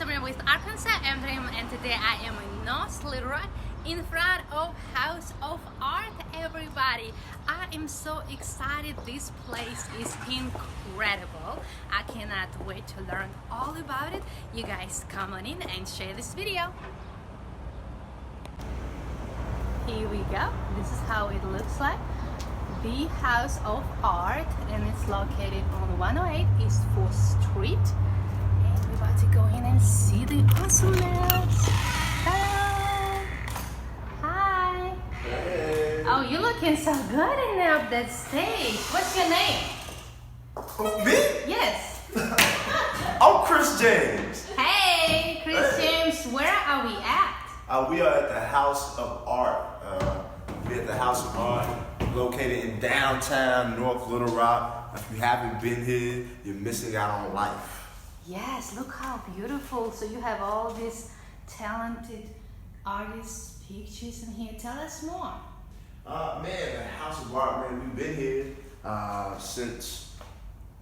Amdream with Arkansas Amdream, and today I am in North Little Rock in front of House of Art. Everybody, I am so excited. This place is incredible. I cannot wait to learn all about it. You guys come on in and share this video. Here we go. This is how it looks like. The House of Art, and it's located on 108 East 4th Street. And we're about to go in and see the awesomeness. Hello. Hi. Hey. Oh, you're looking so good in there up that stage. What's your name? Oh, me? Yes. I'm Chris James. Hey, Chris James. Where are we at? We are at the House of Art. We're at the House of Art, located in downtown North Little Rock. If you haven't been here, you're missing out on life. Yes, look how beautiful. So you have all these talented artists' pictures in here. Tell us more. Man, the House of Art, man, we've been here since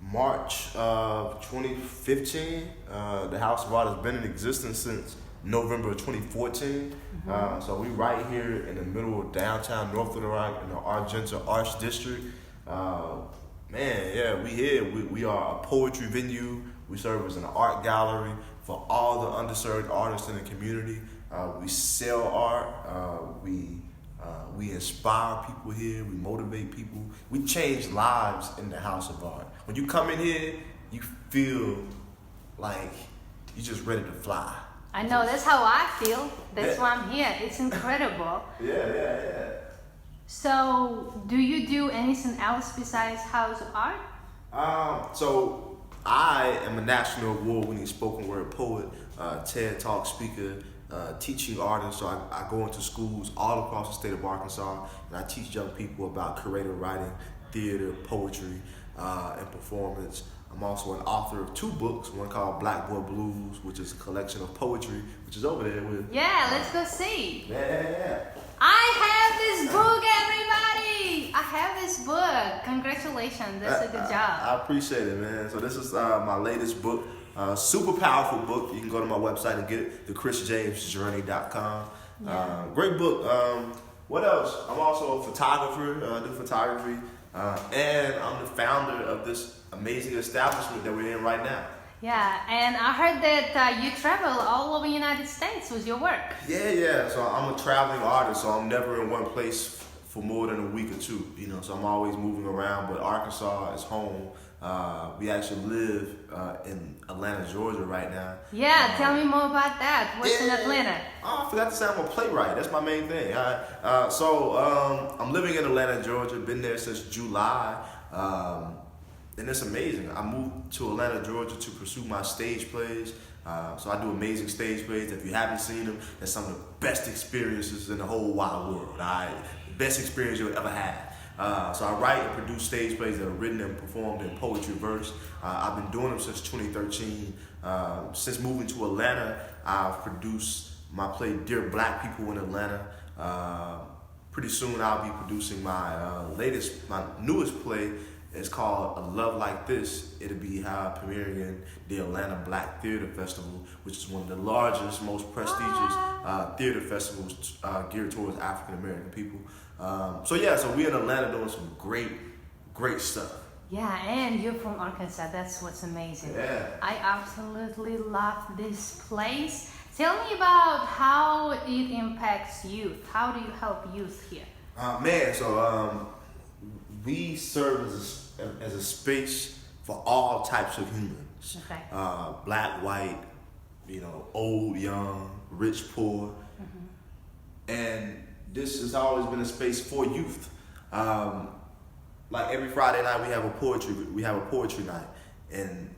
March of 2015. The House of Art has been in existence since November of 2014. So we right here in the middle of downtown North Little Rock in the Argenta Arts District. Man, yeah, we here. We are a poetry venue. We serve as an art gallery for all the underserved artists in the community. We sell art. We inspire people here. We motivate people. We change lives in the House of Art. When you come in here, you feel like you're just ready to fly. I know, that's how I feel. That's why I'm here. It's incredible. Yeah. So, do you do anything else besides House of Art? So I am a national award-winning spoken word poet, TED Talk speaker, teaching artist. So I go into schools all across the state of Arkansas, and I teach young people about creative writing, theater, poetry, and performance. I'm also an author of 2 books, one called Black Boy Blues, which is a collection of poetry, which is over there with... Yeah, let's go see. Yeah. I have this book, everybody! I have this book. Congratulations, that's a good job. I appreciate it, man. So this is my latest book, super powerful book. You can go to my website and get it, thechrisjamesjourney.com. Yeah. Great book. What else? I'm also a photographer. I do photography. And I'm the founder of this amazing establishment that we're in right now. Yeah, and I heard that you travel all over the United States with your work. Yeah. So I'm a traveling artist, so I'm never in one place for more than a week or two. So I'm always moving around, but Arkansas is home. We actually live in Atlanta, Georgia right now. Yeah, tell me more about that. What's in Atlanta? Oh, I forgot to say I'm a playwright. That's my main thing. So I'm living in Atlanta, Georgia. Been there since July. And it's amazing. I moved to Atlanta, Georgia to pursue my stage plays. So I do amazing stage plays. If you haven't seen them, that's some of the best experiences in the whole wide world. Best experience you'll ever have. So I write and produce stage plays that are written and performed in poetry verse. I've been doing them since 2013. Since moving to Atlanta, I've produced my play Dear Black People in Atlanta. Pretty soon I'll be producing my newest play. It's called A Love Like This. It'll be premiering in the Atlanta Black Theater Festival, which is one of the largest, most prestigious theater festivals geared towards African American people. So we're in Atlanta doing some great stuff. Yeah, and you're from Arkansas. That's what's amazing. Yeah. I absolutely love this place. Tell me about how it impacts youth. How do you help youth here? We serve as a space for all types of humans. Okay. Black, white, old, young, rich, poor. And this has always been a space for youth. Like every Friday night we have a poetry night, and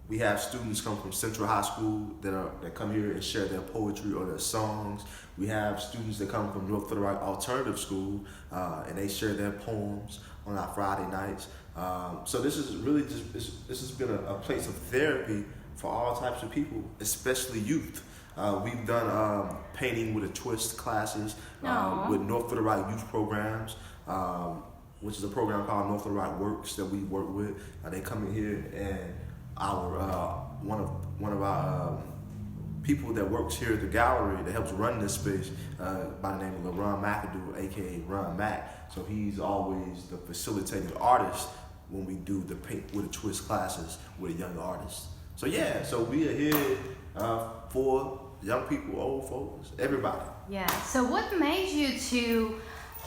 we have students come from Central High School that come here and share their poetry or their songs. We have students that come from North Little Rock Alternative School, and they share their poems on our Friday nights. So this is really this has been a place of therapy for all types of people, especially youth. We've done painting with a twist classes with North Little Rock youth programs, which is a program called North Little Rock Works that we work with. They come in here, and our one of our people that works here at the gallery that helps run this space by the name of Ron McAdoo, aka Ron Mac. So he's always the facilitating artist when we do the Paint with a Twist classes with young artists. So yeah, so we are here for young people, old folks, everybody. Yeah. So what made you to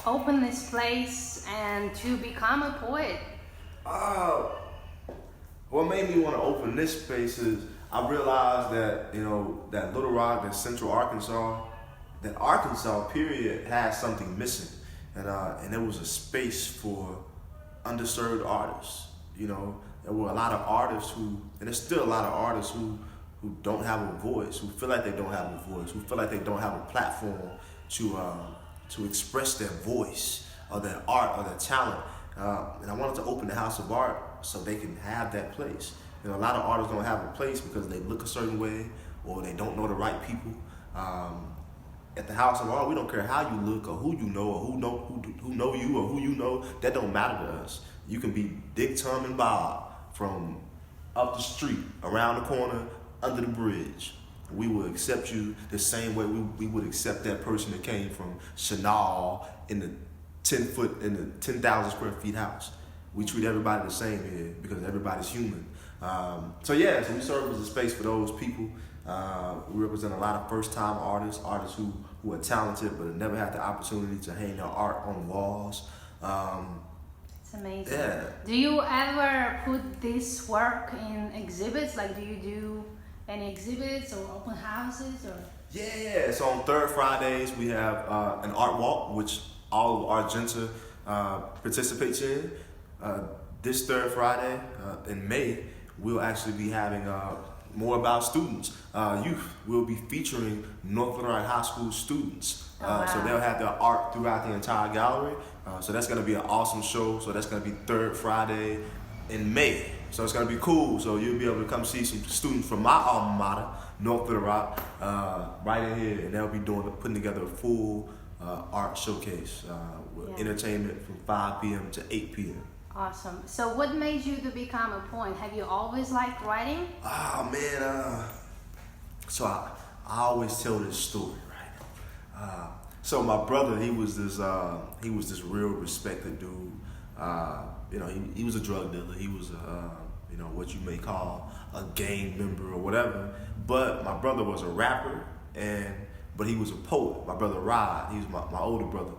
open this place and to become a poet? What made me want to open this space is I realized that, that Little Rock, that Central Arkansas, that Arkansas period has something missing. And there was a space for underserved artists. There were a lot of artists and there's still a lot of artists who don't have a voice, who feel like they don't have a voice, who feel like they don't have a platform to express their voice or their art or their talent. And I wanted to open the House of Art so they can have that place. A lot of artists don't have a place because they look a certain way or they don't know the right people. At the House of Art, we don't care how you look or who you know or who know you or who you know. That don't matter to us. You can be Dick, Tom, and Bob from up the street, around the corner, under the bridge. We will accept you the same way we would accept that person that came from Chenal in the 10,000 square feet house. We treat everybody the same here because everybody's human. So we serve as a space for those people. We represent a lot of first-time artists who are talented but have never had the opportunity to hang their art on walls. It's amazing. Yeah. Do you ever put this work in exhibits? Like, do you do any exhibits or open houses? Or? Yeah. So on third Fridays, we have an art walk, which all of Argenta participates in. This third Friday in May, we'll actually be having more about students. Youth will be featuring North Little Rock High School students. Wow. So they'll have their art throughout the entire gallery. So that's going to be an awesome show. So that's going to be third Friday in May. So it's going to be cool. So you'll be able to come see some students from my alma mater, North Little Rock, right in here. And they'll be putting together a full art showcase with entertainment from 5 p.m. to 8 p.m. Awesome. So what made you to become a poet? Have you always liked writing? Oh man, so I always tell this story, right? So my brother, he was this real respected dude. He was a drug dealer. He was what you may call a gang member or whatever. But my brother was a rapper but he was a poet. My brother Rod, he's my older brother.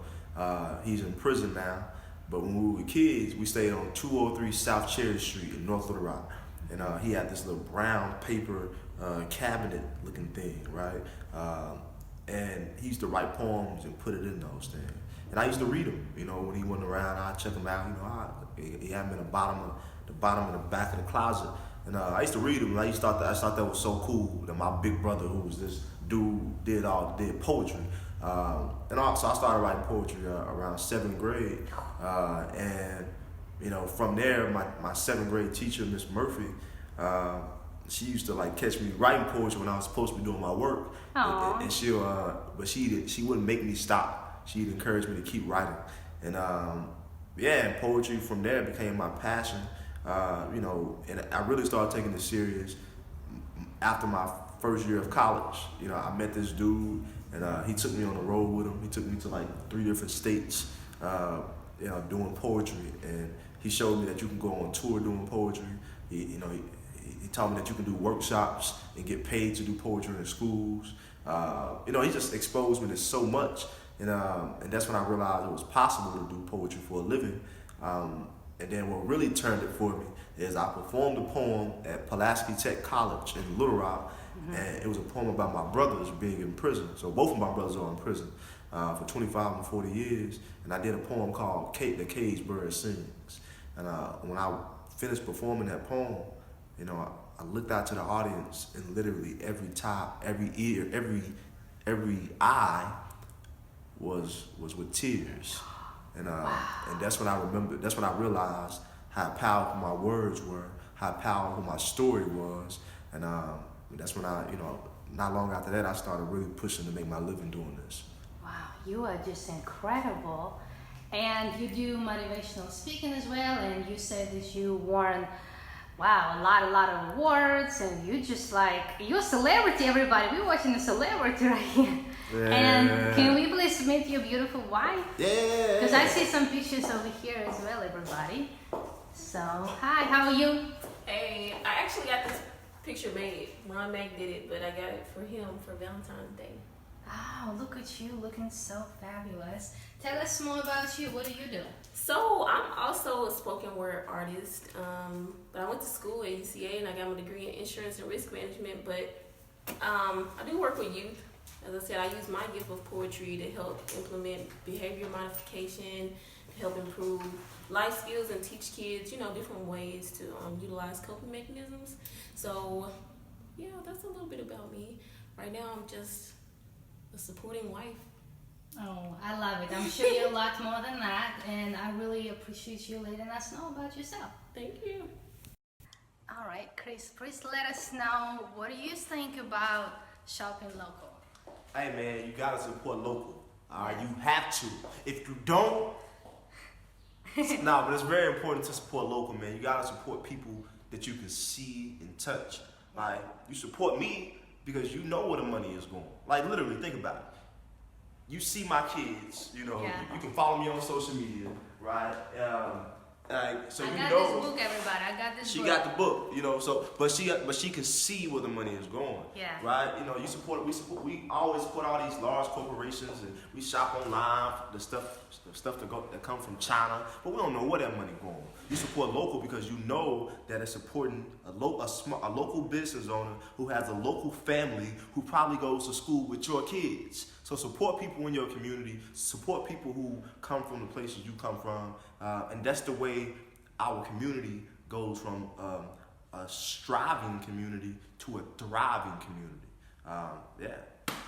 He's in prison now. But when we were kids, we stayed on 203 South Cherry Street in North Little Rock. And he had this little brown paper cabinet looking thing, right? And he used to write poems and put it in those things. And I used to read them, when he wasn't around, I'd check him out, he had them in the bottom and the back of the closet. And I used to read them, and I thought that was so cool that my big brother, who was this dude, did poetry. So I started writing poetry around 7th grade. From there, my 7th grade teacher, Miss Murphy, she used to catch me writing poetry when I was supposed to be doing my work. And she wouldn't make me stop. She'd encourage me to keep writing. And poetry from there became my passion. And I really started taking it serious after my first year of college. I met this dude, and he took me on the road with him. He took me to 3 different states, doing poetry. And he showed me that you can go on tour doing poetry. He taught me that you can do workshops and get paid to do poetry in schools. He just exposed me to so much. And that's when I realized it was possible to do poetry for a living. And then what really turned it for me is I performed a poem at Pulaski Tech College in Little Rock. Mm-hmm. And it was a poem about my brothers being in prison. So both of my brothers are in prison for 25 and 40 years. And I did a poem called The Caged Bird Sings. And when I finished performing that poem, I looked out to the audience, and literally every ear, every eye was with tears. And that's when I remembered. That's when I realized how powerful my words were, how powerful my story was, and that's when not long after that, I started really pushing to make my living doing this. Wow, you are just incredible, and you do motivational speaking as well. And you said that you won wow, a lot of awards, and you just like, you're a celebrity, everybody. We're watching a celebrity right here. Yeah. And can we please meet your beautiful wife? Yeah. Because I see some pictures over here as well, everybody. So, hi, how are you? Hey, I actually got this picture made. Ron Mac did it, but I got it for him for Valentine's Day. Oh, look at you looking so fabulous. Tell us more about you. What do you do? So I'm also a spoken word artist, but I went to school at UCA and I got my degree in insurance and risk management. But I do work with youth. As I said, I use my gift of poetry to help implement behavior modification, to help improve life skills and teach kids, different ways to utilize coping mechanisms. So, yeah, that's a little bit about me. Right now, I'm just a supporting wife. Oh, I love it. I'm sure you're a lot more than that, and I really appreciate you letting us know about yourself. Thank you. All right, Chris, please let us know, what do you think about shopping local? Hey man, you gotta support local. All right, you have to. If you don't, no, but it's very important to support local, man. You gotta support people that you can see and touch. Like, you support me because you know where the money is going. Like, literally, think about it. You see my kids, Yeah. you can follow me on social media, right? So I you got know, this book, everybody. I got this she book. got the book, so but she can see where the money is going. Yeah. Right? We always support all these large corporations, and we shop online for the stuff that come from China, but we don't know where that money going. You support local because you know that it's supporting a local business owner who has a local family who probably goes to school with your kids. So support people in your community, support people who come from the places you come from, and that's the way our community goes from a striving community to a thriving community. Yeah.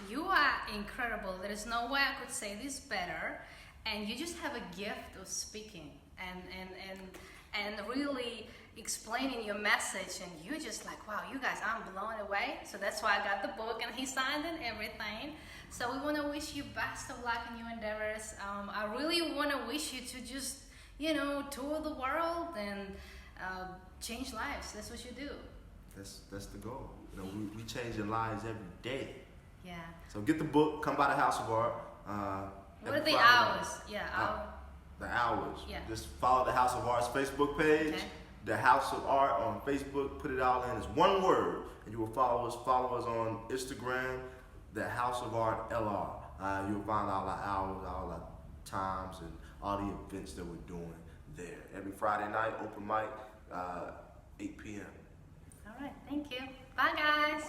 You are incredible. There is no way I could say this better. And you just have a gift of speaking and really explaining your message. And you're just like, wow, you guys, I'm blown away. So that's why I got the book and he signed it and everything. So we want to wish you best of luck in your endeavors. I really want to wish you to just, tour the world and change lives. That's what you do. That's the goal. We changing lives every day. Yeah. So get the book, come by the House of Art. What are the hours? The hours. Yeah. Just follow the House of Art's Facebook page. Okay. The House of Art on Facebook. Put it all in. It's one word, and you will follow us. Follow us on Instagram, the House of Art LR. You'll find all our hours, all our times, and all the events that we're doing there. Every Friday night, open mic, 8 p.m. All right. Thank you. Bye, guys.